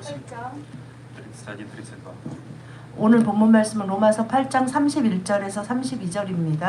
8장 31-32. 오늘 본문 말씀은 로마서 8장 31절에서 32절입니다.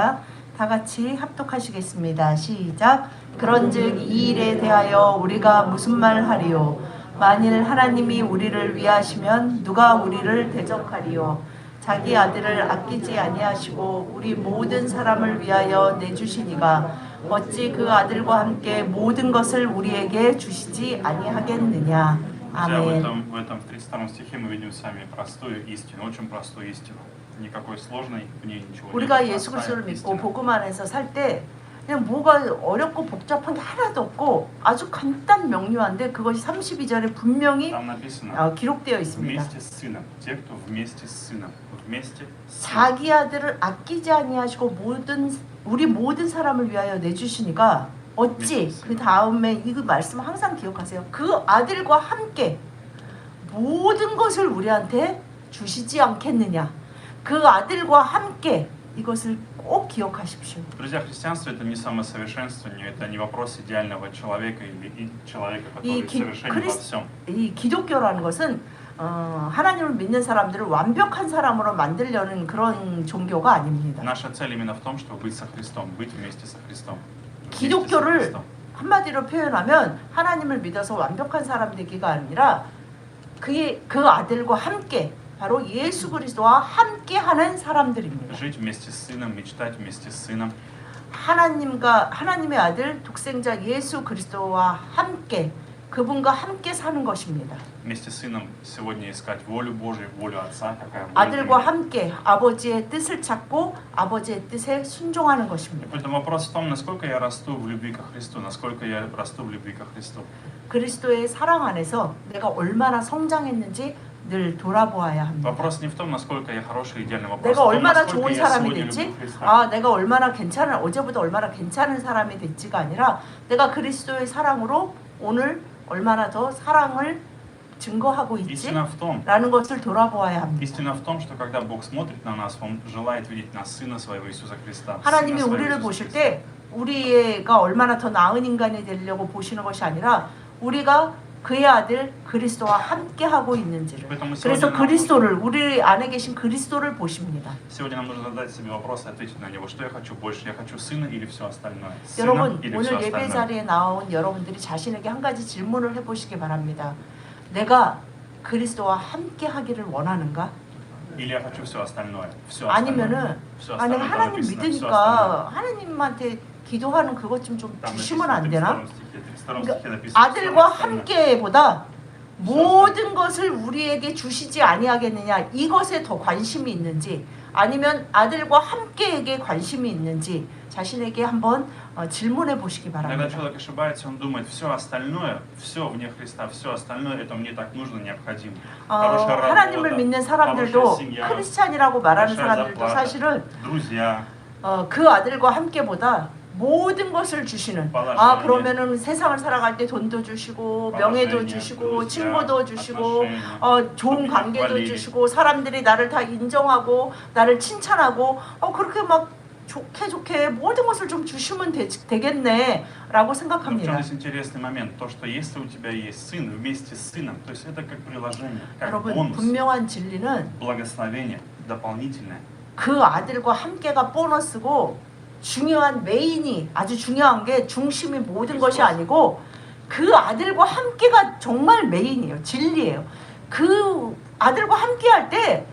다 같이 합독하시겠습니다. 시작. 그런즉 이 일에 대하여 우리가 무슨 말 하리요? 만일 하나님이 우리를 위하시면 누가 우리를 대적하리요? 자기 아들을 아끼지 아니하시고 우리 모든 사람을 위하여 내주시니가 어찌 그 아들과 함께 모든 것을 우리에게 주시지 아니하겠느냐. 아멘. В этом 32 стихе мы видим с вами простую истину, очень простую истину. Никакой сложной в ней ничего нет. 우리가 예수 그리스도를 믿고 복음 안에서 살 때 그냥 뭐가 어렵고 복잡한 게 하나도 없고 아주 간단 명료한데 그것이 32절에 분명히 기록되어 있습니다. Вместе с сыном. Те, кто вместе с сыном. Вместе с 자기 아들을 아끼지 아니하시고 우리 모든 사람을 위하여 내주시니까 어찌 그 다음에 이 말씀 항상 기억하세요. 그 아들과 함께 모든 것을 우리한테 주시지 않겠느냐. 그 아들과 함께 이것을 꼭 기억하십시오. Друзья, христианство это не самосовершенствование, это не вопрос идеального человека или человека, который совершенен во всем. 이 기독교라는 것은 하나님을 믿는 사람들을 완벽한 사람으로 만들려는 그런 종교가 아닙니다. Наша цель именно в том, чтобы быть со Христом, быть вместе со Христом. 기독교를 한마디로 표현하면 하나님을 믿어서 완벽한 사람 되기가 아니라 그 아들과 함께 바로 예수 그리스도와 함께하는 사람들입니다. Жить вместе с сыном, мечтать вместе с сыном. 하나님의 아들 독생자 예수 그리스도와 함께 그분과 함께 사는 것입니다. Вместе с сыном сегодня искать волю Божию, волю Отца, какая воля. 아들과 함께 아버지의 뜻을 찾고 아버지의 뜻에 순종하는 것입니다. Поэтому вопрос в том, насколько я расту в любви ко Христу, насколько я расту в любви ко Христу. 그리스도의 사랑 안에서 내가 얼마나 성장했는지 늘 돌아보아야 합니다. Вопрос не в том, насколько я хороший, идеальный вопрос. 내가 в том, 얼마나 насколько 좋은 я 사람이 сегодня 됐지? люблю Христа. 내가 얼마나 어제보다 얼마나 괜찮은 사람이 됐지가 아니라 내가 그리스도의 사랑으로 오늘 얼마나 더 사랑을 증거하고 있지? 라는 것을 돌아보아야 합니다. Истина в том, что когда Бог смотрит на нас, Он желает видеть нас, Сына Своего Иисуса Христа. 하나님이 우리를 보실 때 우리가 얼마나 더 나은 인간이 되려고 보시는 것이 아니라 우리가 그의 아들 그리스도와 함께 하고 있는지를. 그래서 그리스도를 우리 안에 계신 그리스도를 보십니다. Сегодня нам нужно задать себе вопрос и ответить на него. Что я хочу больше? Я хочу сына или все остальное? 여러분 오늘 예배 자리에 나온 여러분들이 자신에게 한 가지 질문을 해보시기 바랍니다. 내가 그리스도와 함께 하기를 원하는가? Или я хочу все остальное? 아니면은 내가 하나님 믿으니까 하나님한테 기도하는 그것 좀 주시면 안 되나? 그러니까 아들과 함께보다 모든 것을 우리에게 주시지 아니하겠느냐 이것에 더 관심이 있는지 아니면 아들과 함께에게 관심이 있는지 자신에게 한번 질문해 보시기 바랍니다. Когда человек ошибается, он думает, все остальное, все вне Христа, все остальное это мне так нужно, необходимо. 하나님을 믿는 사람들도 크리스찬이라고 말하는 사람들도 사실은 그 아들과 함께보다 모든 것을 주시는 그러면은 세상을 살아갈 때 돈도 주시고 명예도 주시고 친구도 주시고 좋은 관계도 주시고 사람들이 나를 다 인정하고 나를 칭찬하고 그렇게 막 좋게 모든 것을 좀 주시면 되겠네 라고 생각합니다. 여러분 분명한 진리는 그 아들과 함께가 보너스고 중요한 메인이 아주 중요한 게 중심이 모든 것이 아니고 그 아들과 함께가 정말 메인이에요. 진리예요. 그 아들과 함께 할 때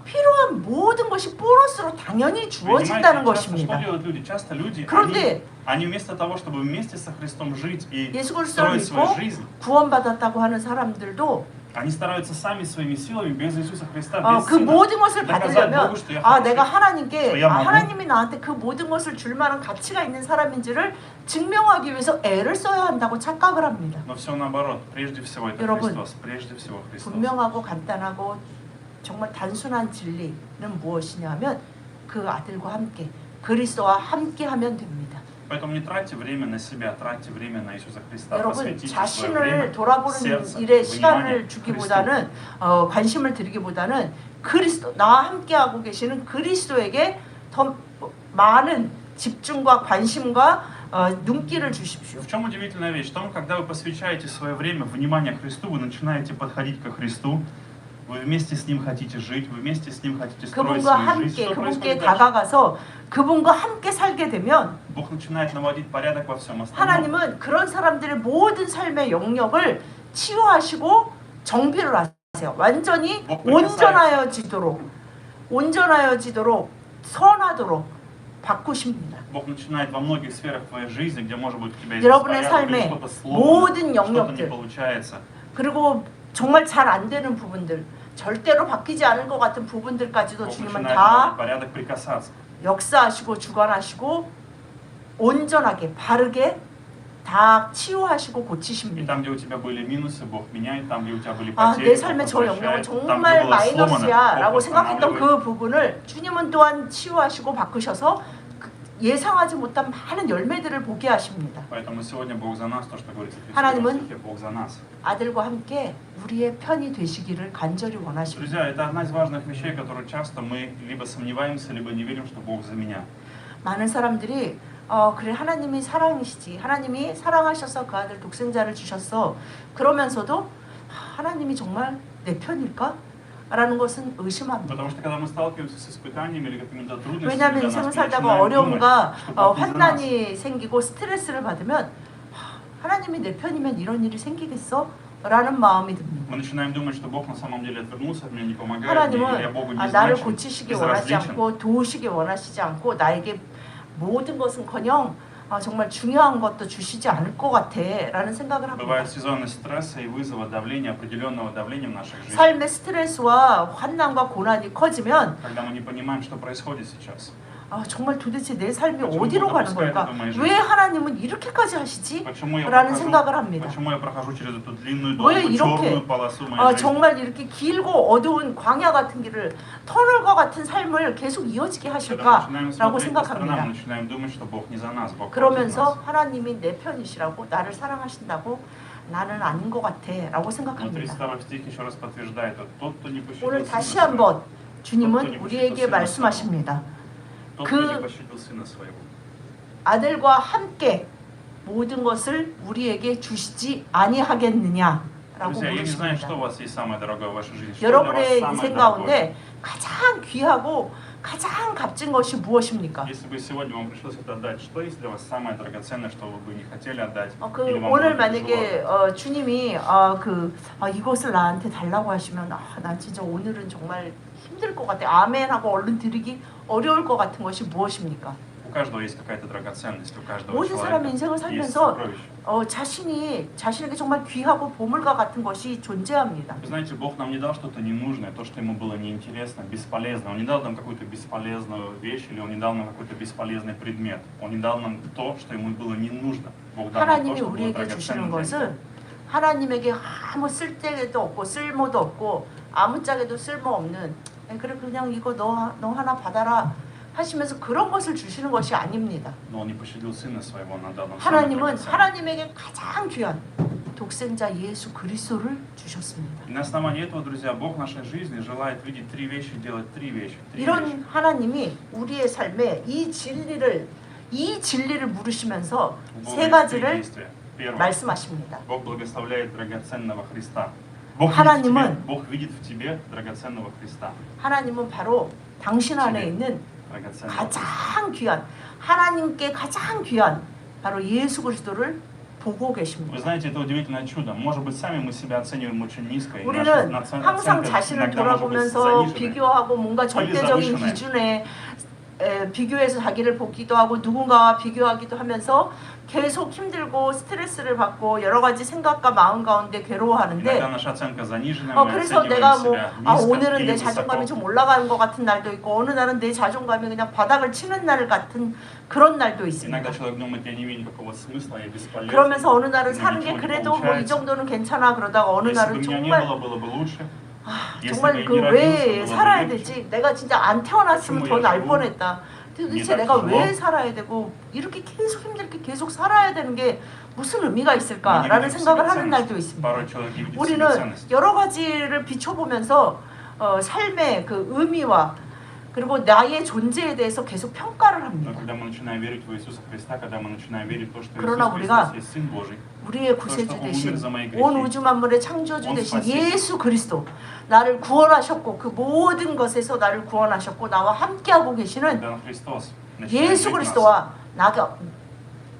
필요한 모든 것이 보너스로 당연히 주어진다는 것입니다. 그런데 예수 그리스도를 믿고 구원받았다고 하는 사람들도 Они стараются сами своими силами без Иисуса Христа, без 그 모든 것을 받으려면 내가 하나님께 하나님이 나한테 그 모든 것을 줄 만한 가치가 있는 사람인지를 증명하기 위해서 애를 써야 한다고 착각을 합니다. Но все наоборот. Прежде всего это Христос, прежде всего Христос. 분명하고 간단하고 정말 단순한 진리는 무엇이냐면 그 아들과 함께 그리스도와 함께 하면 됩니다. Поэтому не тратьте время на себя, тратьте время на Иисуса Христа. 여러분 자신을 돌아보는 일에 시간을 주기보다는 관심을 드리기보다는 그리스도 나와 함께하고 계시는 그리스도에게 더 많은 집중과 관심과 눈길을 주십시오. В чем удивительная вещь? В том, когда вы посвящаете свое время, внимание Христу, вы начинаете подходить ко Христу, вы вместе с Ним хотите жить, вы вместе с Ним хотите строить 그분과 свою жизнь. 함께 Что 그분께 происходит дальше? 다가가서 그분과 함께 살게 되면 Бог начинает наводить порядок во всем остальном. 하나님은 그런 사람들의 모든 삶의 영역을 치유하시고 정비를 하세요. 완전히 온전하여지도록 선하도록 바꾸십니다. Бог начинает во многих сферах твоей жизни, где может быть у тебя есть 여러분의 беспорядок, или 삶의 что-то сломано, 모든 что-то не 영역들 получается. 그리고 정말 잘 안 되는 부분들 절대로 바뀌지 않을 것 같은 부분들까지도 Бог 주님은 начинает 다 наводить порядок, прикасаться. 역사하시고 주관하시고 온전하게 바르게 다 치유하시고 И 고치십니다. там, где у тебя были минусы, Бог меняет, там, где у тебя были 아, потери, 내 Бог 삶의 저 영역은 возвращает, там, где 정말 было сломано, 마이너스야라고 Бог 생각했던 восстанавливает. 그 부분을 주님은 또한 치유하시고 바꾸셔서 예상하지 못한 많은 열매들을 보게 하십니다. Поэтому сегодня Бог за нас, то, что говорится в 하나님은 Христе, Бог за нас. 아들과 함께 우리의 편이 되시기를 간절히 원하십니다. Друзья, это одна из важных вещей, которую часто мы либо сомневаемся, либо не верим, что Бог за меня. 많은 사람들이 그래 하나님이 사랑이시지 하나님이 사랑하셔서 그 아들 독생자를 주셨어 그러면서도 하나님이 정말 내 편일까? 라는 것은 의심합니다. Потому что когда мы сталкиваемся с испытаниями или какими-то трудностями 왜냐하면 для нас, 인생을 мы 살다가 начинаем 어려움과 думать, что Бог не за нас. 환난이 생기고 스트레스를 받으면 하나님이 내 편이면 이런 일이 생기겠어? 라는 마음이 듭니다. Мы начинаем думать, что Бог на самом деле отвернулся от меня, не помогает мне, или я 하나님은 Богу не 나를 значим, 고치시기 원하지 безразличен. 않고 도우시기 원하시지 않고 나에게 모든 것은커녕 정말 중요한 것도 주시지 않을 것 같아 라는 생각을 합니다. Бывает сезонность стресса и вызова давления, определенного давления в наших жизнях, 삶의 스트레스와 환난과 고난이 커지면 когда мы не понимаем, что происходит сейчас. 정말 도대체 내 삶이 почему 어디로 Бог 가는 допускает 걸까? это в моей жизни? 왜 하나님은 이렇게까지 하시지? Почему я 라는 생각을 합니다. почему я прохожу через эту длинную, 왜 долгую, 이렇게 черную полосу моей жизни? 정말 이렇게 길고 어두운 광야 같은 길을 터널과 같은 삶을 계속 이어지게 Когда мы 하실까라고 начинаем смотреть по сторонам, 생각합니다. мы начинаем думать, что Бог не за нас, Бог против 그러면서 нас. 하나님이 내 편이시라고 나를 사랑하신다고 나는 아닌 것 같아 라고 Но 생각합니다. 32 стих еще раз подтверждает, вот тот, кто не пощадил 오늘 сына 다시 своего, 한번 주님은 우리에게 말씀하십니다. тот, кто не 그 пощадил сына своего. 아들과 함께 모든 것을 우리에게 주시지 아니하겠느냐라고 Друзья, я не знаю, что у 물으십니다. вас есть самое дорогое в вашей жизни. Что для вас 여러분의 самое 인생 дорогое? 가운데 가장 귀하고 가장 값진 것이 무엇입니까? Если бы сегодня вам пришлось это отдать, что есть для вас самое драгоценное, что вы бы не хотели отдать? 그 или вам 오늘 было бы тяжело 만약에 주님이 이것을 나한테 달라고 하시면 난 진짜 오늘은 정말 힘들 것 같아. 아멘 하고 얼른 드리기 어려울 것 같은 것이 무엇입니까? У каждого есть какая-то драгоценность, у каждого 모든 사람의 человека 인생을 есть 살면서 сокровище. 자신에게 정말 귀하고 보물과 같은 것이 존재합니다. Вы знаете, Бог нам не дал что-то ненужное, то, что ему было неинтересно, бесполезно. Он не дал нам какую-то бесполезную вещь, или Он не дал нам какой-то бесполезный предмет. Он не дал нам то, что ему было не нужно. Бог дал нам то, 하나님이 что было 우리에게 драгоценно 주시는 для него. 것은 하나님에게 아무 쓸데도 없고 쓸모도 없고 아무짝에도 쓸모없는 그래 그냥 이거 너 하나 받아라 하시면서 그런 것을 주시는 것이 아닙니다. Но Он не пощадил Сына Своего, Он отдал нам самое 하나님은 драгоценное. 하나님에게 가장 귀한 독생자 예수 그리스도를 주셨습니다. И на основании этого, друзья, Бог в нашей жизни желает видеть три вещи, делать три вещи. 이런 하나님이 우리의 삶에 이 진리를 물으시면서 세 가지를 Первое. 말씀하십니다. Бог благословляет драгоценного Христа. Бог видит в тебе драгоценного Христа. 하나님은 바로 당신 안에 있는 драгоценного. 가장 귀한 하나님께 가장 귀한 바로 예수 그리스도를 보고 Вы 계십니다. знаете, это удивительное чудо. Может быть, сами мы себя оцениваем очень низко. и 우리는 наша 항상 оценка 자신을 иногда может быть 돌아보면서 заниженной. 비교하고 뭔가 절대적인 завышенная. 기준에 비교해서 자기를 보기도 하고 누군가와 비교하기도 하면서 계속 힘들고 스트레스를 받고 여러 가지 생각과 마음 가운데 괴로워하는데 Иногда наша оценка занижена, мы 그래서 оцениваем 내가 себя низко 오늘은 или 내 высоко. 자존감이 좀 올라가는 것 같은 날도 있고 어느 날은 내 자존감이 그냥 바닥을 치는 날 같은 그런 날도 있습니다. Иногда человек думает, я не вижу никакого смысла, я бесполезен. 그러면서 어느 날은 사는 게 ничего не 그래도 뭐 이 получается. 정도는 괜찮아 그러다가 어느 Если бы 날은 меня не 정말 было, было бы лучше. Если бы 정말 я 그 не 왜 родился, было бы 살아야 легче. 되지? 내가 진짜 안 태어났으면 더 날 뻔했다. 도대체 니다 내가 그거? 왜 살아야 되고 이렇게 계속 힘들게 계속 살아야 되는 게 무슨 의미가 있을까라는 생각을 하는 날도 있습니다. Порой человек не видит в себе 우리는 ценность. 여러 가지를 비춰보면서 삶의 그 의미와 그리고 나의 존재에 대해서 계속 평가를 Но 합니다. когда мы начинаем верить в Иисуса Христа, когда мы начинаем верить в то, что 그러나 Иисус 우리가 Христос есть Сын Божий, 우리의 구세주 대신 온 우주 만물의 창조주 대신 예수 그리스도 나를 구원하셨고 그 모든 것에서 나를 구원하셨고 나와 함께하고 계시는 когда Христос начинает 예수 жить в нас, 그리스도와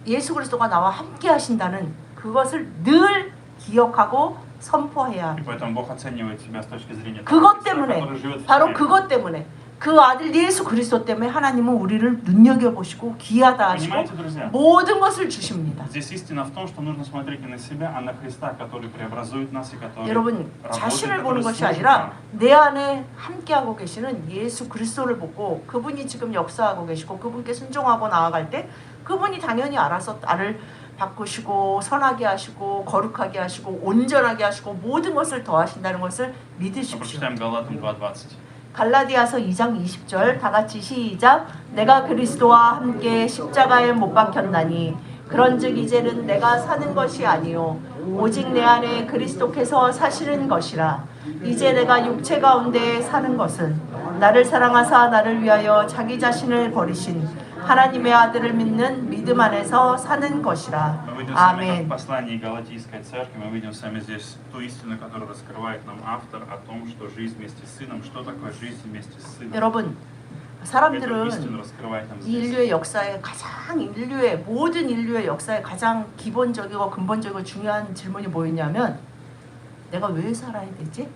예수 그리스도가 나와 함께 하신다는 그것을 늘 기억하고 선포해야 и поэтому Бог оценивает тебя с точки зрения того 그것 Христа, 때문에 который живет в 바로 тебе. 그것 때문에 그 아들 예수 그리스도 때문에 하나님은 우리를 눈여겨보시고 귀하다 하시고 Понимаете, друзья? 모든 것을 주십니다. Здесь истина в том, что нужно смотреть не на себя, а на Христа, который преобразует нас и который 여러분 работает, 자신을 보는 который 것이 служит 아니라 нам. 내 안에 함께하고 계시는 예수 그리스도를 보고 그분이 지금 역사하고 계시고 그분께 순종하고 나아갈 때 그분이 당연히 알아서 나를 바꾸시고 선하게 하시고 거룩하게 하시고 온전하게 하시고 모든 것을 더하신다는 것을 Мы 믿으십시오. прочитаем Галатам 2:20. 갈라디아서 2장 20절 다 같이 시작. 내가 그리스도와 함께 십자가에 못 박혔나니 그런즉 이제는 내가 사는 것이 아니요 오직 내 안에 그리스도께서 사시는 것이라. 이제 내가 육체 가운데 사는 것은 나를 사랑하사 나를 위하여 자기 자신을 버리신 하나님의 아들을 믿는 믿음 안에서 사는 것이라. Мы видим с вами, как 아멘. в послании Галатийской церкви, мы видим с вами здесь ту истину, которую раскрывает нам автор о том, что жизнь вместе с Сыном, что такое жизнь вместе с Сыном. 여러분 Эту 사람들은 истину раскрывает нам 이 здесь. 인류의 역사에 가장 모든 인류의 역사에 가장 기본적이고 근본적이고 중요한 질문이 뭐였냐면 내가 왜 살아야 되지?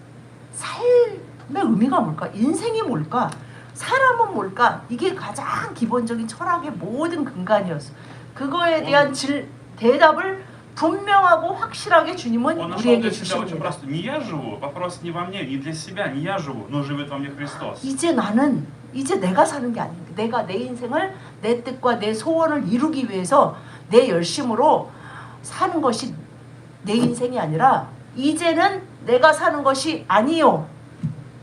삶의 의미가 뭘까? 인생이 뭘까? 사람은 뭘까? 이게 가장 기본적인 철학의 모든 근간이었어. 그거에 대한 대답을 분명하고 확실하게 주님은 Он нашел 우리에게 для себя очень 주십니다. просто. Не я живу, вопрос не во мне, не для себя, не я живу, но живет во мне Христос. 이제 내가 사는 게 아닙니다. 내가 내 인생을 내 뜻과 내 소원을 이루기 위해서 내 열심으로 사는 것이 내 인생이 아니라 이제는 내가 사는 것이 아니요.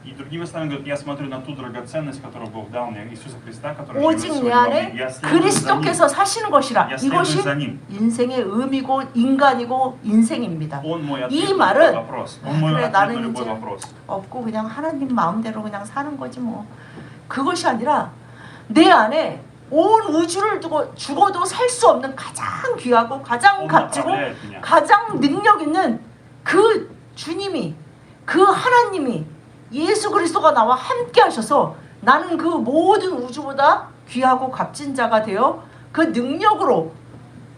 И другими словами говорит, я смотрю на ту драгоценность, которую Бог дал мне, Иисуса Христа, который живет 오직 내 сегодня во мне. 안에 Я следую за ним. 그리스도께서 사시는 것이라. Я следую 이것이 за ним. 인생의 의미고 인간이고 인생입니다. Он мой 이 ответ на 말은 любой вопрос. Он мой 그래, ответ на 나는 любой 이제 вопрос. 없고 그냥 하나님 마음대로 그냥 사는 거지 뭐. 그것이 아니라 내 안에 온 우주를 두고 죽어도 살 수 없는 가장 귀하고 가장 Он 값지고 направляет меня. 가장 능력 있는 그 주님이 그 하나님이 예수 그리스도가 나와 함께 하셔서 나는 그 모든 우주보다 귀하고 값진 자가 되어 그 능력으로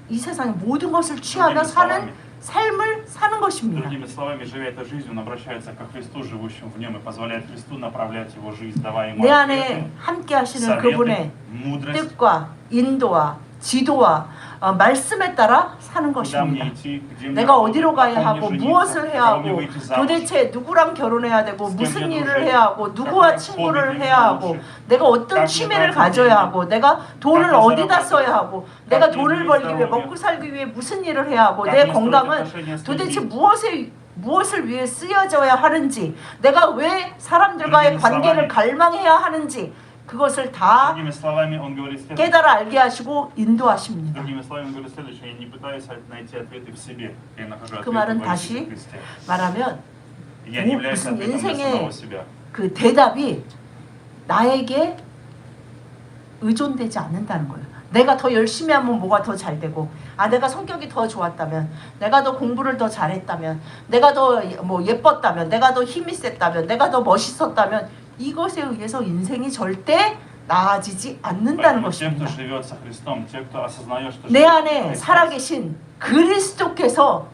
이 세상의 모든 것을 취하며 사는 삶을 사는 것입니다. Другими словами, живя этой жизнью, он обращается ко Христу, живущему в нем, и позволяет Христу направлять его жизнь, давая ему 내 ответы, 안에 함께 하시는 그분의 советы, мудрость, 뜻과 인도와 지도와 말씀에 따라 사는 куда 것입니다. мне идти, где мне 내가 работать, 어디로 на 가야 ком мне 하고 жениться, 무엇을 해야 кого мне 하고 выйти замуж, 도대체 누구랑 결혼해야 되고 с кем 무슨 мне 일을 дружить, 해야 하고 누구와 какое 친구를 хобби 해야 мне 하고 лучше, 내가 어떤 как 취미를 мне 가져야 тратить 하고 내가 돈을 как мне 어디다 зарабатывать, 써야 하고 как 내가 мне 돈을 иметь 벌기 위해 здоровье, 먹고 살기 위해 무슨 일을 해야 하고 как 내 мне строить 건강은 отношения с 도대체 людьми. 무엇을 위해 쓰여져야 하는지 내가 왜 사람들과의 그러니까 관계를 사람이- 갈망해야 하는지 그것을 다 Другими словами, он говорит следующее. 깨달아 알게 하시고 인도하십니다. Другими словами, он говорит следующее. Я не пытаюсь найти ответы в себе. Я нахожу 그 ответы 말은 в 다시 Иисусе Христе. 말하면 Я не являюсь 무슨 ответом для 인생의 самого себя. 그 대답이 나에게 의존되지 않는다는 거예요. 내가 더 열심히 하면 뭐가 더 잘 되고, 내가 성격이 더 좋았다면, 내가 더 공부를 더 잘했다면, 내가 더 뭐 예뻤다면, 내가 더 힘이 셌다면, 내가 더 멋있었다면 이것에 의해서 인생이 절대 나아지지 않는다는 Поэтому те, кто 것입니다. живет со Христом, те, кто осознает, что 내 живет 안에 Христос, 살아계신 그리스도께서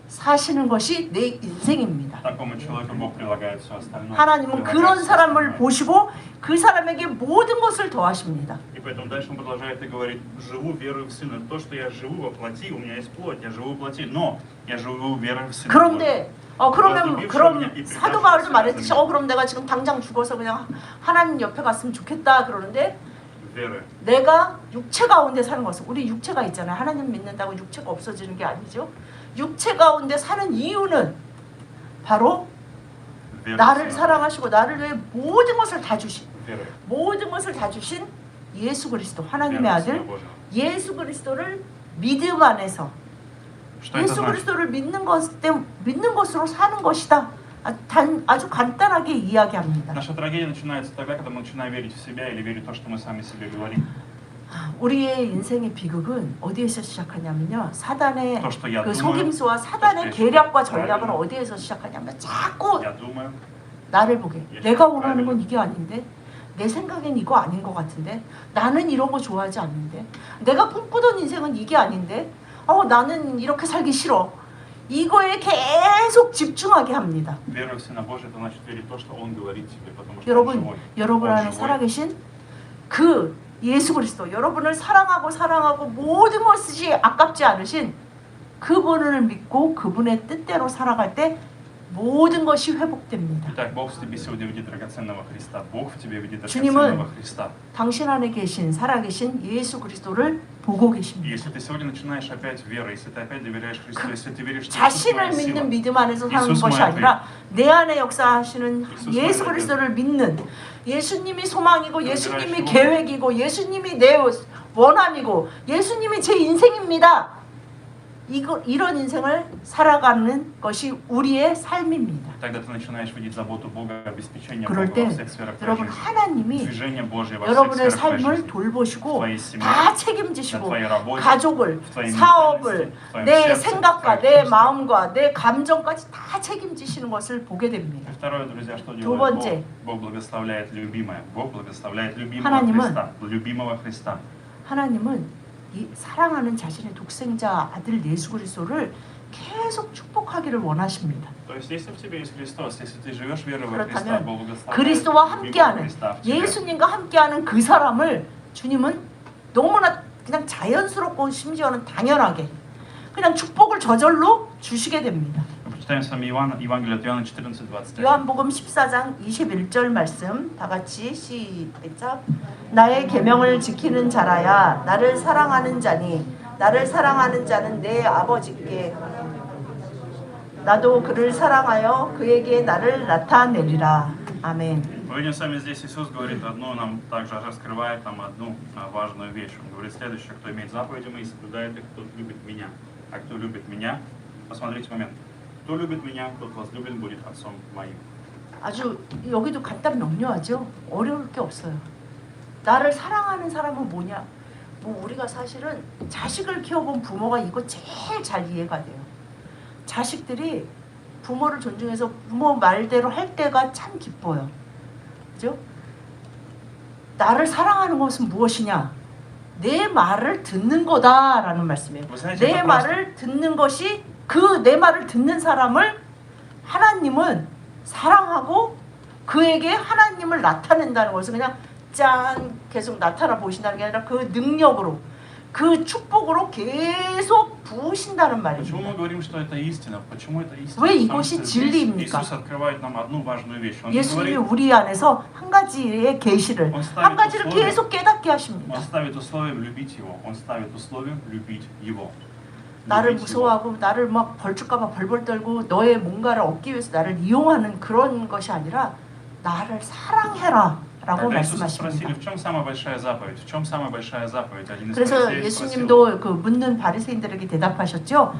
사시는 것이 내 인생입니다. такому человеку Бог прилагает все остальное. 하나님은 прилагает 그런 всё 사람을 остальное. 보시고 그 사람에게 모든 것을 더하십니다. И поэтому дальше он продолжает и говорит, живу верою в Сына. То, что я живу во плоти, у меня есть плоть, я живу во плоти, но я живу верою в Сына. 그런데 그럼 사도 바울도 말했듯이 그럼 내가 지금 당장 죽어서 그냥 하나님 옆에 갔으면 좋겠다 그러는데 верою. 내가 육체 가운데 사는 것은 우리 육체가 있잖아요. 하나님 믿는다고 육체가 없어지는 게 아니죠. 육체 가운데 사는 이유는 바로 верою 나를 в Сына. 사랑하시고 나를 위해 모든 것을 다 주신 верою. 모든 것을 다 주신 예수 그리스도 하나님의 верою в Сына 아들 Божьего. 예수 그리스도를 믿음 안에서 Что это 예수 значит? 그리스도를 믿는 것으로 사는 것이다 아주 간단하게 이야기합니다. Наша трагедия начинается тогда, когда мы начинаем верить в себя или верить в то, что мы сами себе говорим. 우리의 인생의 비극은 어디에서 시작하냐면요. 사단의 То, что я 그 думаю, 속임수와 사단의 то, что я 계략과 считаю 전략은 правильно. 어디에서 시작하냐면 자꾸 Я думаю, 나를 보게. 예, 내가 원하는 правильно. 건 이게 아닌데, 내 생각엔 이거 아닌 것 같은데, 나는 이런 거 좋아하지 않는데, 내가 꿈꾸던 인생은 이게 아닌데, 나는 이렇게 살기 싫어. 이거에 계속 집중하게 합니다. веруя в Сына Божия, это значит верить в то, что Он говорит тебе, потому что Он 여러분, живой. 여러분 Он 안에 живой. 살아계신 그 예수 그리스도, 여러분을 사랑하고 모든 것이 아깝지 않으신 그분을 믿고 그분의 뜻대로 살아갈 때 모든 것이 회복됩니다. Итак, Бог в тебе сегодня видит драгоценного Христа. Бог в тебе видит 주님은 драгоценного Христа. 당신 안에 계신 살아계신 예수 그리스도를 보고 И 계십니다. если ты сегодня начинаешь опять верой, если ты опять доверяешь Христу, если ты веришь, что Иисус 자신을 твоя 믿는 сила, 믿음 안에서 사는 예수 것이 말할 아니라 내 안에 역사하시는 예수 예수 말할 그리스도를 믿는 예수님이 소망이고 예수님이 그들의 계획이고 예수님이 내 원함이고 예수님이 제 인생입니다. 이런 인생을 살아가는 것이 우리의 삶입니다. тогда ты начинаешь видеть заботу Бога, обеспечение 그럴 Бога 때 во всех сферах твоей 여러분 жизни. 하나님이 Движение Божье во всех 여러분의 сферах твоей 삶을 жизни. 돌보시고 твоей семье, 다 на 책임지시고 твоей работе, 가족을, в твоей 사업을, ментальности, в твоем 내 сердце, в 생각과 твоих 내 чувствах. 마음과 내 감정까지 다 책임지시는 것을 보게 됩니다. И второе, друзья, что 두 делает 번째. Бог? Бог благословляет любимое. Бог благословляет любимого 하나님은 Христа. Любимого Христа. 하나님은 이 사랑하는 자신의 독생자 아들 예수 그리스도를 계속 축복하기를 원하십니다. То есть, если в тебе есть Христос, если ты живешь верой во 그렇다면 Христа, Бог благословляет 그리스도와 любимого 함께하는 Христа в тебе. 예수님과 함께하는 그 사람을 주님은 너무나 그냥 자연스럽고 심지어는 당연하게 그냥 축복을 저절로 주시게 됩니다. Прочитаем с вами Евангелие от Иоанна 14:21. 요한복음 14장 21절 말씀 다 같이 시작. 나의 계명을 지키는 자라야 나를 사랑하는 자니 나를 사랑하는 자는 내 아버지께 나도 그를 사랑하여 그에게 나를 나타내리라. 아멘. Мы видим с вами здесь Иисус говорит одну, нам также раскрывает нам одну важную вещь. Он говорит следующее: кто имеет заповеди мои, соблюдает их, тот любит меня. А кто любит меня, посмотрите момент. Кто любит меня, тот возлюблен будет Отцом моим. 아주 여기도 간단 명료하죠. 어려울 게 없어요. 나를 사랑하는 사람은 뭐냐? 뭐 우리가 사실은 자식을 키워본 부모가 이거 제일 잘 이해가 돼요. 자식들이 부모를 존중해서 부모 말대로 할 때가 참 기뻐요. 그죠? 나를 사랑하는 것은 무엇이냐? 내 말을 듣는 거다라는 말씀이에요. 내 말을 듣는 것이 그 내 말을 듣는 사람을 하나님은 사랑하고 그에게 하나님을 나타낸다는 것은 그냥 짠 계속 나타나 보신다는 게 아니라 그 능력으로 그 축복으로 계속 부으신다는 말입니다. Почему мы говорим, что это истина? Почему это истина? 왜 Потому 이것이 что здесь 진리입니까? Иисус открывает нам одну важную вещь. Он не 예수님이 говорит, 우리 안에서 한 가지의 계시를 한 가지를 계속 깨닫게 하십니다. Он ставит условием любить Его. Он ставит условием любить Его. 나를 любить Его. 무서워하고 나를 막 벌줄까봐 벌벌 떨고 너의 뭔가를 얻기 위해서 나를 이용하는 그런 것이 아니라 나를 사랑해라 라고 Когда Иисуса 말씀하십니다. спросили, в чем самая большая заповедь? В чем самая большая заповедь? Один из 그래서 фарисеев спросил. 예수님도 그 묻는 바리새인들에게 대답하셨죠.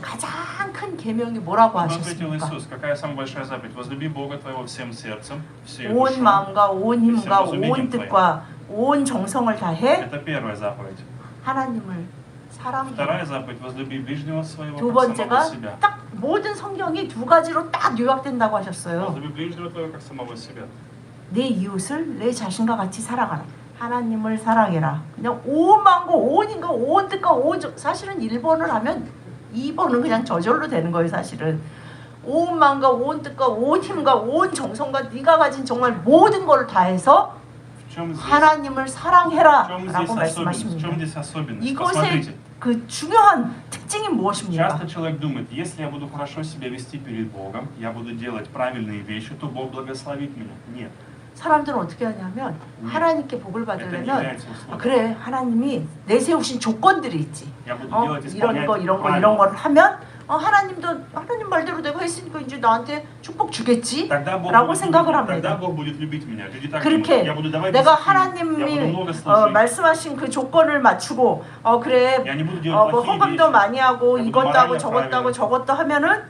가장 큰 계명이 뭐라고 Он ответил 하셨습니까? Иисус, какая самая большая заповедь? Возлюби Бога твоего всем сердцем, всей 온 душой. 마음과 온 힘과 온 뜻과 온 정성을 다해 Это первая заповедь. 하나님을 사랑해. Вторая заповедь: возлюби ближнего своего 두 как самого 번째가 себя. 딱 모든 성경이 두 가지로 딱 요약된다고 하셨어요. возлюби ближнего твоего как самого себя. 내 이웃을 내 자신과 같이 사랑하라. 하나님을 사랑해라. 그냥 온 마음과 온 힘과 온 뜻과 사실은 1번을 하면 2번은 그냥 저절로 되는 거예요. 사실은 온 마음과 온 뜻과 온 힘과 온 정성과 네가 가진 정말 모든 걸 다해서 В чем здесь, 하나님을 в 사랑해라 чем 라고 здесь особенность? В 말씀하십니다. чем здесь особенность? 이것의 Посмотрите. 그 중요한 특징이 무엇입니까? Часто человек думает, если я буду хорошо себя вести перед Богом, я буду делать правильные вещи, то Бог благословит меня. Нет. 사람들은 어떻게 하냐면 하나님께 복을 Это не 받으려면 является условием. 그래 하나님이 내세우신 조건들이 있지. Я буду делать, 이런 거 исполнять 이런 거 правильно. 이런 걸 하면 하나님도 하나님 말대로 내가 했으니까 이제 나한테 축복 주겠지 Тогда Бог 라고 будет 생각을 любить, тогда 합니다. Бог будет любить меня. Люди так 그렇게 думают. Я буду давать 내가 десятину, я буду 하나님이 много служить. 말씀하신 그 조건을 맞추고 그래 Я не буду делать 뭐 плохие 헌금도 вещи. 많이 하고 Я буду 이것도 하고 морально 저것도 하고 правильным. 저것도 하면은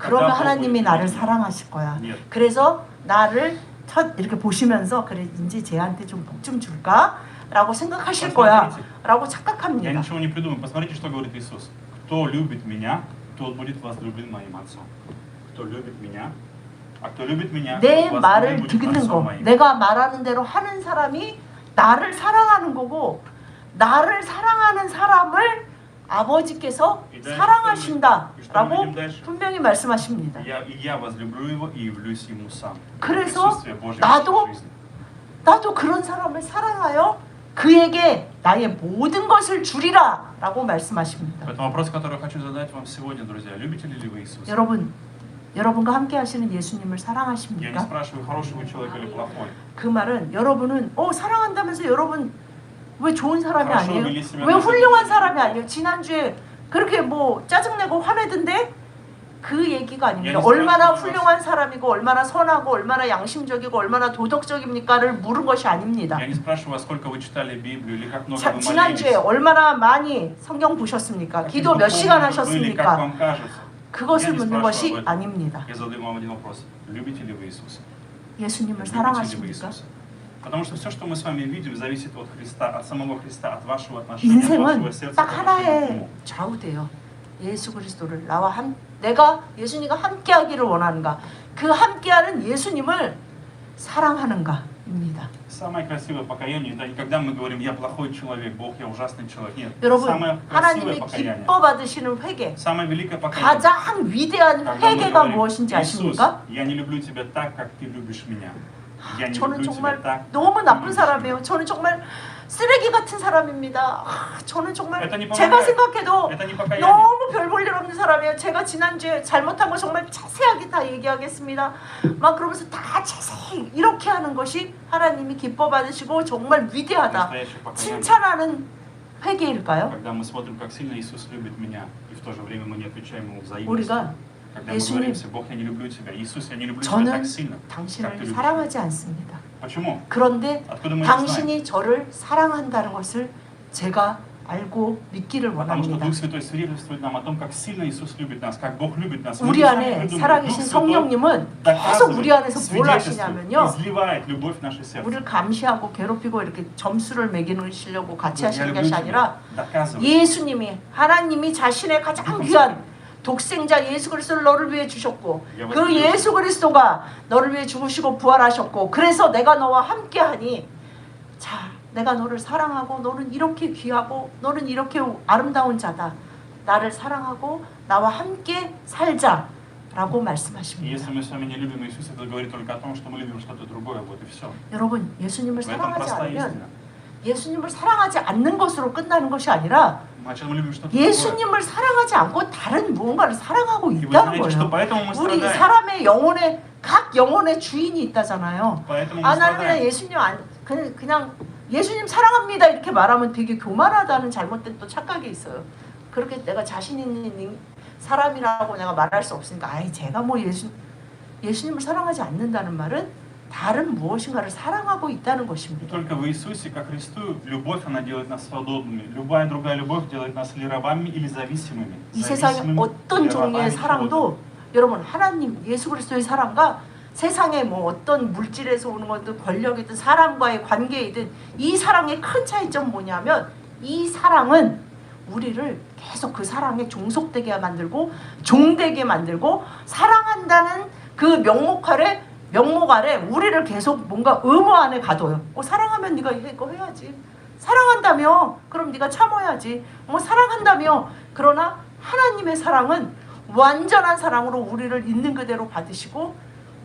그러면 Тогда Бог 하나님이 будет 나를 любить меня. 사랑하실 거야. Нет. 그래서 나를 이렇게 보시면서 그래 이제 쟤한테 좀 복 좀 줄까? 라고 생각하실 거야. 라고 Я 착각합니다. ничего не придумаю. Посмотрите, что говорит Иисус. Кто любит меня, тот будет возлюблен моим Отцом. Кто любит меня, а кто любит меня, 내 возлюблен 말을 будет 듣는 Отцом 거, моим. 내가 말하는 대로 하는 사람이 나를 사랑하는 거고, 나를 사랑하는 사람을 아버지께서 사랑하신다라고 분명히 말씀하십니다. И я возлюблю его и явлюсь ему сам. 그래서 Присутствие Божье в 나도 нашей жизни. 나도 그런 사람을 사랑하여 그에게 나의 모든 것을 주리라 라고 말씀하십니다. Поэтому вопрос, который я хочу задать вам сегодня, друзья, любите ли вы Иисуса? 여러분과 함께 하시는 예수님을 Я не 사랑하십니까? спрашиваю, хороший вы человек или плохой. 그 말은 여러분은 사랑한다면서 여러분 왜 좋은 사람이 그렇죠. 아니에요? 밀리시면 왜 안 훌륭한 되죠. 사람이 아니에요? 지난주에 그렇게 뭐 짜증내고 화내던데 그 얘기가 아닙니다. 예, 얼마나 말씀- 훌륭한 사람이고 얼마나 선하고 얼마나 양심적이고 얼마나 도덕적입니까를 물은 것이 아닙니다. Я не спрашиваю, сколько вы читали Библию или как много вы 지난주에 молились. 얼마나 많이 성경 보셨습니까? Каким 기도 몇 духовным 시간 вы были, как 하셨습니까? вам кажется. 그것을 Я не 묻는 спрашиваю 것이 об этом. 아닙니다. Я задаю вам один вопрос. Любите ли вы Иисуса? 예수님을 Любите ли вы 사랑하십니까? Иисуса? Потому что все, что мы с вами видим, зависит от Христа, от самого Христа, от вашего отношения, от 인생은 вашего сердца 딱 к отношению к 하나에 Нему. 좌우돼요. 예수 그리스도를 내가 예수님과 함께하기를 원하는가, 그 함께하는 예수님을 사랑하는가입니다. Самое красивое покаяние, это не когда мы говорим, я плохой человек, Бог, я ужасный человек. Нет. 여러분, Самое красивое 하나님이 покаяние, 기뻐 받으시는 회개, самое великое покаяние, 가장 위대한 когда мы 회개가 говорим, 무엇인지 Иисус, 아십니까? я не люблю тебя так, как ты любишь меня. Я не 저는 люблю тебя 정말 так, 너무 как ты 나쁜 любишь 사람이에요. 저는 정말 쓰레기 같은 사람입니다. 저는 정말 Это не 제가 помогает. 생각해도 Это не покаяние. 너무 별 볼 일 없는 사람이에요. 제가 지난주에 잘못한 거 정말 자세하게 다 얘기하겠습니다. 막 그러면서 다 자세히 이렇게 하는 것이 하나님이 기뻐 받으시고 정말 위대하다, Настоящее покаяние. 칭찬하는 회개일까요? Когда мы смотрим, как сильно Иисус любит меня, и в то же время мы не отвечаем Ему взаимностью. 우리가 Когда мы 예수님, говорим себе, Бог, я не люблю тебя, Иисус, я не люблю тебя 저는 так сильно, как ты 당신을 любишь. 사랑하지 않습니다. Почему? 그런데 Откуда мы это знаем? 당신이 저를 사랑한다는 것을 제가 알고 믿기를 Потому что 원합니다. Дух Святой свидетельствует нам о том, как сильно Иисус любит нас, как Бог любит нас. Мы 우리 не сами 안에 придумали. 살아계신 Дух Святой 성령님은 계속 우리 доказывает, 안에서 뭘 свидетельствует, 하시냐면요, изливает любовь в наше сердце. 우리를 감시하고 괴롭히고 이렇게 점수를 매기시려고 같이 Я 하시는 люблю 것이 тебя. 아니라 доказывает. 예수님이, 하나님이 자신의 가장 귀한 독생자 예수 그리스도를 너를 위해 주셨고, 그 예수 그리스도가 너를 위해 죽으시고 부활하셨고, 그래서 내가 너와 함께하니, 자, 내가 너를 사랑하고 너는 이렇게 귀하고 너는 이렇게 아름다운 자다, 나를 사랑하고 나와 함께 살자라고 И 말씀하십니다. если мы с вами не любим Иисуса, это говорит только о том, что мы любим что-то другое, вот и все. 여러분, 예수님을 В этом 사랑하지 простая 않으면 истина. 예수님을 사랑하지 않는 것으로 끝나는 것이 아니라 Значит, мы любим что-то другое. 예수님을 사랑하지 않고 다른 무언가를 사랑하고 И вы 있다는 знаете, что 거예요. поэтому мы 우리 страдаем. 사람의 영혼에 각 영혼의 주인이 있다잖아요. Поэтому мы 아, 나는 그냥 страдаем. 예수님 그냥 예수님 사랑합니다 이렇게 말하면 되게 교만하다는 잘못된 또 착각이 있어요. 그렇게 내가 자신 있는 사람이라고 내가 말할 수 없으니까, 아이 제가 뭐 예수님을 사랑하지 않는다는 말은 다른 무엇인가를 사랑하고 있다는 것입니다. Только в Иисусе, как Христу, любовь, она делает нас свободными. Любая другая любовь делает нас или рабами, или зависимыми. 이 세상의 어떤 종류의 사랑도 여러분, 하나님 예수 그리스도의 사랑과 세상의 뭐 어떤 물질에서 오는 것든 권력이든 사람과의 관계이든 이 사랑의 큰 차이점은 뭐냐면, 이 사랑은 우리를 계속 그 사랑에 종속되게 만들고 종되게 만들고, 사랑한다는 그 명목 아래 우리를 계속 뭔가 의무 안에 가둬요. 사랑하면 네가 이거 해야지. 사랑한다며 그럼 네가 참아야지. 사랑한다며. 그러나 하나님의 사랑은 완전한 사랑으로 우리를 있는 그대로 받으시고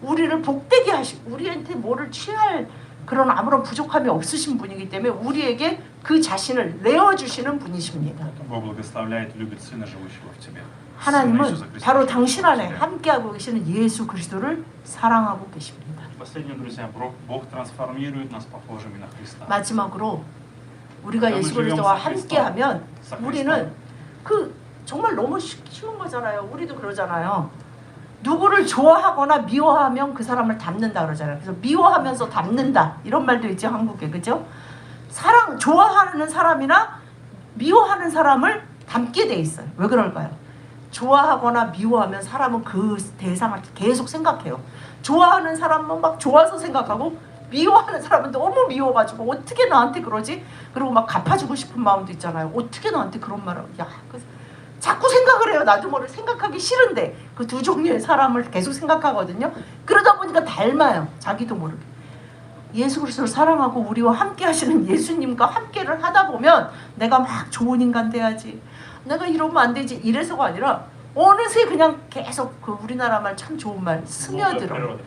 우리를 복되게 하시고 우리한테 뭐를 취할 그런 아무런 부족함이 없으신 분이기 때문에 우리에게 그 자신을 내어주시는 분이십니다. Бог благословляет и любит Сына, живущего в тебе. 하나님은 바로 당신 안에 함께. 함께하고 계시는 예수 그리스도를 사랑하고 계십니다. Последнее, друзья, Бог трансформирует нас похожими на Христа. 마지막으로 우리가 예수 그리스도와 함께하면 우리는 정말 너무 쉬운 거잖아요. 우리도 그러잖아요. 누구를 좋아하거나 미워하면 그 사람을 닮는다 그러잖아요. 그래서 미워하면서 닮는다 이런 말도 있죠, 한국에. 그죠? 좋아하는 사람이나 미워하는 사람을 닮게 돼 있어요. 왜 그럴까요? 좋아하거나 미워하면 사람은 그 대상을 계속 생각해요. 좋아하는 사람은 막 좋아서 생각하고 미워하는 사람은 너무 미워가지고 어떻게 나한테 그러지? 그리고 막 갚아주고 싶은 마음도 있잖아요. 어떻게 나한테 그런 말을 자꾸 생각을 해요. 나도 모르게 생각하기 싫은데 그 두 종류의 사람을 계속 생각하거든요. 그러다 보니까 닮아요. 자기도 모르게. 예수 그리스도를 사랑하고 우리와 함께 하시는 예수님과 함께를 하다 보면 내가 막 좋은 인간 돼야지, 내가 이러면 안 되지, 이래서가 아니라 어느새 그냥 계속 그 우리나라 말 참 좋은 말 스며들어.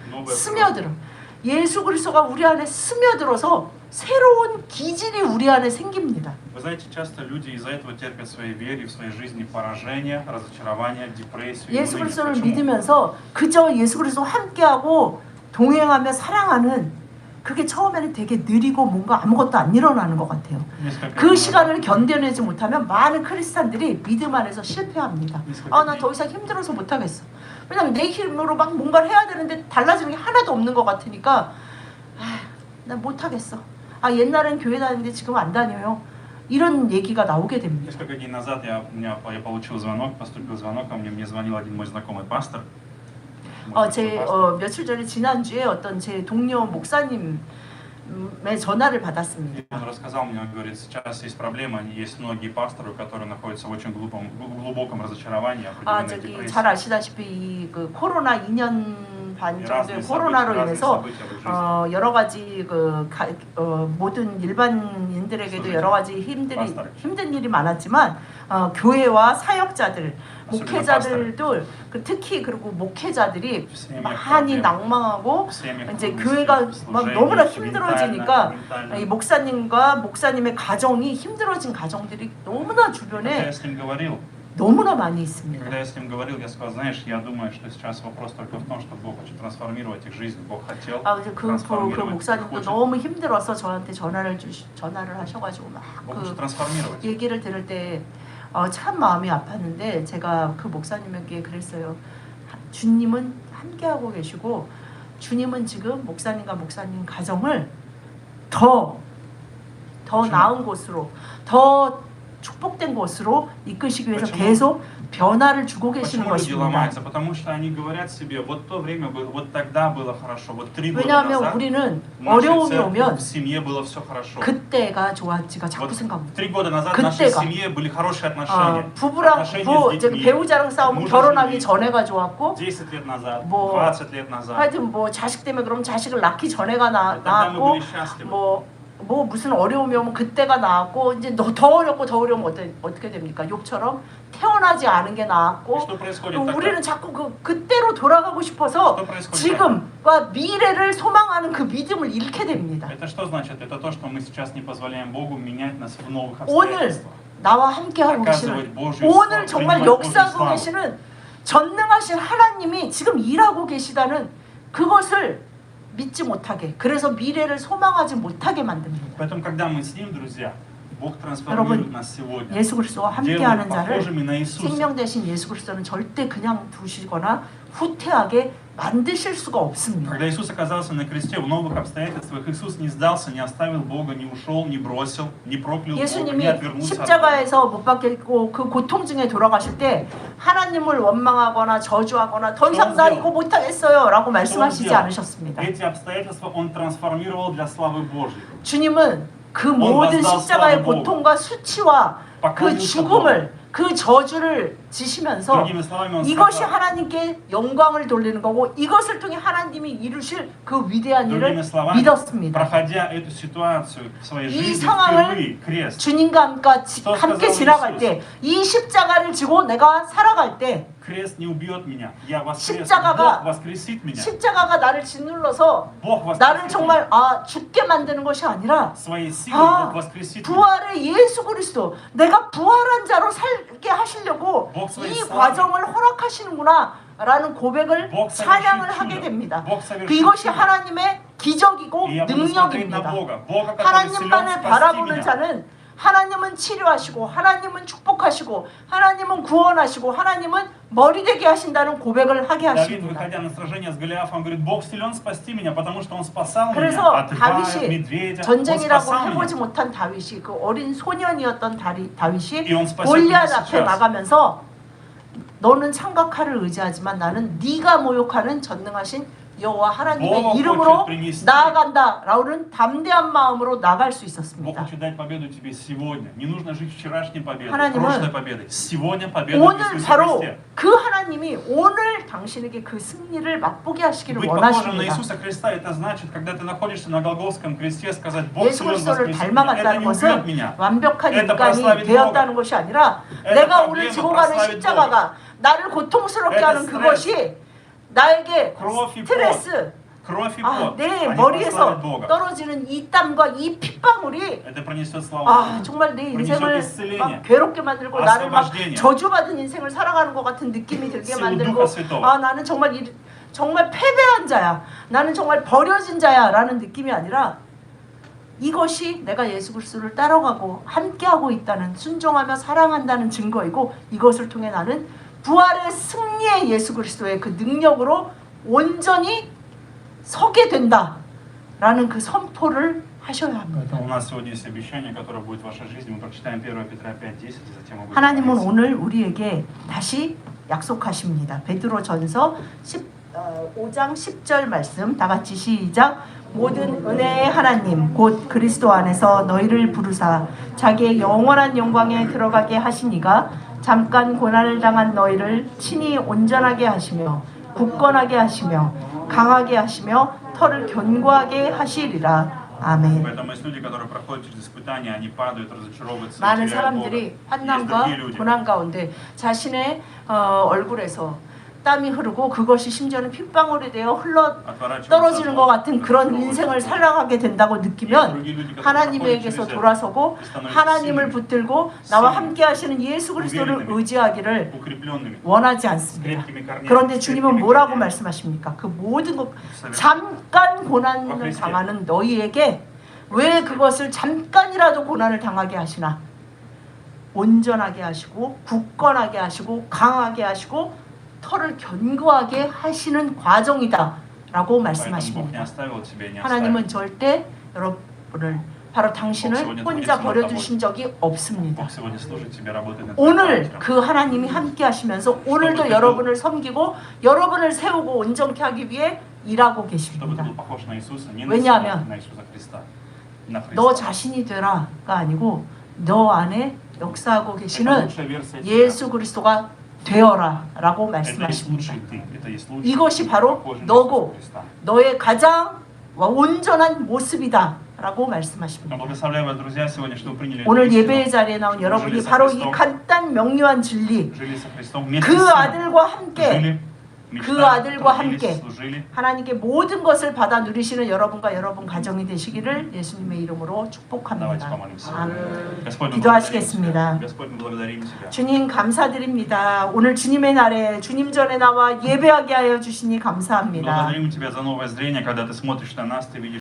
예수 그리스도가 우리 안에 스며들어서 새로운 기질이 우리 안에 생깁니다. Вы знаете, часто люди из-за этого терпят в своей вере, в своей жизни поражение, разочарование, депрессию. 예수 그리스도를 믿으면서 그저 예수 그리스도와 함께하고 동행하며 사랑하는 그게 처음에는 되게 느리고 뭔가 아무것도 안 일어나는 것 같아요. 그 시간을 견뎌내지 못하면 많은 크리스찬들이 믿음 안에서 실패합니다. 나 더 이상 힘들어서 못하겠어. 왜냐면 내 힘으로 막 뭔가를 해야 되는데 달라지는 게 하나도 없는 것 같으니까 난 못하겠어. 옛날엔 교회 다니는데 지금 안 다녀요. 이런 얘기가 나오게 됩니다. Несколько дней назад я получил звонок, поступил звонок ко мне звонил один мой знакомый пастор. 며칠 전에 지난주에 어떤 제 동료 목사님의 전화를 받았습니다. Он рассказал мне, он говорит, сейчас есть проблема, есть многие пасторы, которые находятся в очень глубоком разочаровании, определенной депрессии. 잘 아시다시피 그 코로나 2년 반 정도의 코로나로 인해서 여러 가지 모든 일반인들에게도 여러 가지 힘든 일이 많았지만 교회와 사역자들, 목회자들도 특히 그리고 목회자들이 많이 낭망하고 이제 교회가 막 너무나 힘들어지니까 이 목사님과 목사님의 가정이 힘들어진 가정들이 너무나 주변에 너무나 많이 있습니다. Когда я с ним говорил, я сказал, знаешь, я думаю, что сейчас вопрос только в том, что Бог хочет трансформировать их жизнь, Бог хотел трансформировать. 그 목사님도 너무 힘들어서 저한테 전화를 하셔가지고 막 그 얘기를 들을 때 참 마음이 아팠는데 제가 그 목사님에게 그랬어요. 주님은 함께하고 계시고 주님은 지금 목사님과 목사님 가정을 더 나은 곳으로, 더 축복된 곳으로 이끄시기 위해서 계속 변화를 주고 계시는 것입니다. 왜냐하면 우리는 어려움이 오면 그때가 좋았지가 자꾸 생각합니다. 그때가 부부랑 배우자랑 싸우면 결혼하기 전에가 좋았고 하여튼 자식 때문에 그럼 자식을 낳기 전에가 나았고 무슨 어려움이 오면 그때가 나았고 이제 더 어려우면 어떻게 됩니까? 욥처럼 태어나지 않은 게 나았고 우리는 자꾸 그때로 돌아가고 싶어서 지금과 미래를 소망하는 그 믿음을 잃게 됩니다. 오늘 나와 함께하고 계시는, 오늘 정말 역사하고 계시는 전능하신 하나님이 지금 일하고 계시다는 그것을 믿지 못하게, 그래서 미래를 소망하지 못하게 만듭니다. 여러분, 예수 그리스도와 함께하는 자를 생명 대신 예수 그리스도는 절대 그냥 두시거나 후퇴하게 만드실 수가 없습니다. Когда Иисус оказался на кресте в новых обстоятельствах, Иисус не сдался, не оставил Бога, не ушел, не бросил, не проклял Бога, не отвернулся. 십자가에서 못 박혔고 그 고통 중에 돌아가실 때 하나님을 원망하거나 저주하거나 더 이상 나 이거 못하겠어요라고 말씀하시지 않으셨습니다. Эти обстоятельства Он трансформировал для славы Божьей. 주님은 그 모든 십자가의 고통과 수치와 그 죽음을, 그 저주를 지시면서 이것이 하나님께 영광을 돌리는 거고 이것을 통해 하나님이 이루실 그 위대한 일을 믿었습니다. 이 상황을 주님과 함께 지나갈 때, 이 십자가를 지고 내가 살아갈 때 십자가가 나를 짓눌러서 나를 정말 죽게 만드는 것이 아니라 부활의 예수 그리스도, 내가 부활한 자로 살게 하시려고 이 과정을 허락하시는구나 라는 고백을 찬양을 하게 됩니다. 이것이 하나님의 기적이고 능력입니다. 하나님만을 바라보는 자는 하나님은 치료하시고 하나님은 축복하시고 하나님은 구원하시고 하나님은 머리 되게 하신다는 고백을 하게 하십니다. 그래서 다윗이, 전쟁이라고 해보지 못한 다윗이, 그 어린 소년이었던 다윗이 골리앗 앞에 나가면서 너는 창각칼을 의지하지만 나는 네가 모욕하는 전능하신 여호와 하나님의 Бог 이름으로 хочет принести. 나아간다라는 담대한 마음으로 나갈 수 Бог 있었습니다. хочет дать победу тебе сегодня. Не нужно жить вчерашней победой, 하나님은 прошлой победой. Сегодня победа в 오늘 Иисусе 바로 Христе. 그 하나님이 오늘 당신에게 그 승리를 맛보게 하시기를 Быть похожим на 원하십니다. Иисуса Христа, это значит, когда ты находишься на Голгофском кресте, сказать, Бог 예수 силен 그리스도를 воскресить меня. Это 닮아간다는 не убьет 것은 меня. 완벽한 Это 인간이 прославит 되었다는 것이 아니라 Это 내가 проблема, 오늘 지고 가는 прославит 십자가가 나를 고통스럽게 Это 하는 그것이 나에게 Кровь и 스트레스, Кровь и 아, пот, 내 они 머리에서 прославят Бога. 떨어지는 이 땀과 이 핏방울이 Это принесет славу. 아 정말 내 인생을 исцеление, 막 괴롭게 만들고 나를 막 освобождение. 저주받은 인생을 살아가는 것 같은 느낌이 들게 Силу 만들고 Духа Святого. 아 나는 정말 정말 패배한 자야, 나는 정말 버려진 자야라는 느낌이 아니라 이것이 내가 예수 그리스도를 따라가고 함께하고 있다는, 순종하며 사랑한다는 증거이고, 이것을 통해 나는 부활의 승리의 예수 그리스도의 그 능력으로 온전히 서게 된다라는 그 선포를 하셔야 합니다. У нас сегодня есть обещание, которое будет в вашей жизни. Мы прочитаем 1 Петра 5:10, и затем мы будем 하나님은 молиться. 오늘 우리에게 다시 약속하십니다. 베드로전서 5장 10절 말씀 다 같이 시작. 모든 은혜의 하나님 곧 그리스도 안에서 너희를 부르사 자기의 영원한 영광에 들어가게 하시니가 잠깐 고난을 당한 너희를 친히 온전하게 하시며 굳건하게 하시며 강하게 하시며 털을 견고하게 하시리라. 아멘. Поэтому есть люди, которые проходят через испытания, они падают, разочаровываются, 많은 теряют Бога. 사람들이 Есть 환난과 другие люди, 고난 가운데 자신의 얼굴에서 땀이 흐르고 그것이 심지어는 핏방울이 되어 흘러 отворачиваются 떨어지는 от 것 Бога, 같은 그런 разочаровываются. 인생을 살아가게 된다고 Есть 느끼면 другие люди, которые 하나님에게서 проходят через это 돌아서고 и становятся 하나님을 сильными, 붙들고 나와 сильными, 함께 하시는 예수 그리스도를 уверенными, 의지하기를 укрепленными, 원하지 с 않습니다. крепкими корнями, 그런데 с 주님은 крепкими 뭐라고 корнями. 말씀하십니까? 그 모든 것 Совершенно. 잠깐 고난을 그리스도. 당하는 너희에게 왜 그것을 잠깐이라도 고난을 당하게 하시나? 온전하게 하시고 굳건하게 하시고 강하게 하시고 털을 견고하게 하시는 과정이다라고 Поэтому Бог не 말씀하십니다. оставил тебя и не 하나님은 оставит. 절대 여러분을 바로 당신을 혼자 버려두신 적이 없습니다. Бог сегодня служит тебе, работает над твоим 오늘 характером. 그 하나님이 함께 하시면서 오늘도 여러분을 섬기고 여러분을 세우고 온전케 하기 위해 일하고 Чтобы ты 계십니다. был похож на Иисуса, не на 왜냐하면 себя, на Иисуса Христа. На Христа. 너 자신이 되라가 아니고 너 안에 역사하고 Это 계시는 лучшая версия тебя. 예수 그리스도가 되어라라고 Это есть 말씀하십니다. лучший ты. Это есть лучший 이것이 ты, 바로 похожий на 너고 Иисуса Христа. 너의 가장 온전한 모습이다라고 말씀하십니다. Благословляю вас, друзья, сегодня, что вы приняли 오늘 эту истину. 예배의 자리에 나온 여러분이 바로 이 간단 명료한 진리, Жили со Христом вместе 그 с Ним. 아들과 함께 Жили, 그 мечтали, 아들과 трудились, 함께 служили. 하나님께 모든 것을 받아 누리시는 여러분과 여러분 가정이 되시기를 예수님의 이름으로 Давайте 축복합니다. помолимся. 아멘. Господь, мы 기도하시겠습니다. благодарим Тебя. Господь, мы благодарим Тебя. 주님 감사드립니다. 오늘 주님의 날에 주님 전에 나와 예배하게 하여 주시니 감사합니다. Благодарим Тебя за новое зрение, когда Ты смотришь на нас, Ты видишь